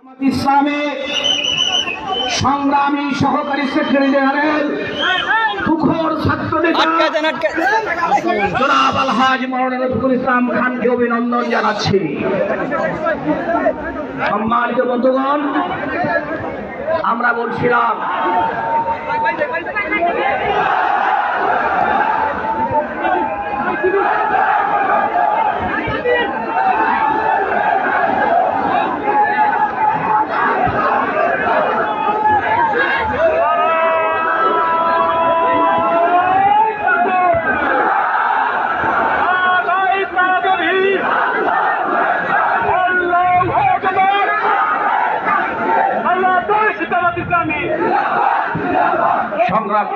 ইসলামী সংগ্রামী সহকারী secretary general তুখোর ছাত্র নেতা জনাব আলহাজ মাওলানা রফিকুল ইসলাম খানকে অভিনন্দন জানাচ্ছি। সম্মানিত বন্ধুগণ, আমরা বলছিলাম সংগ্রাম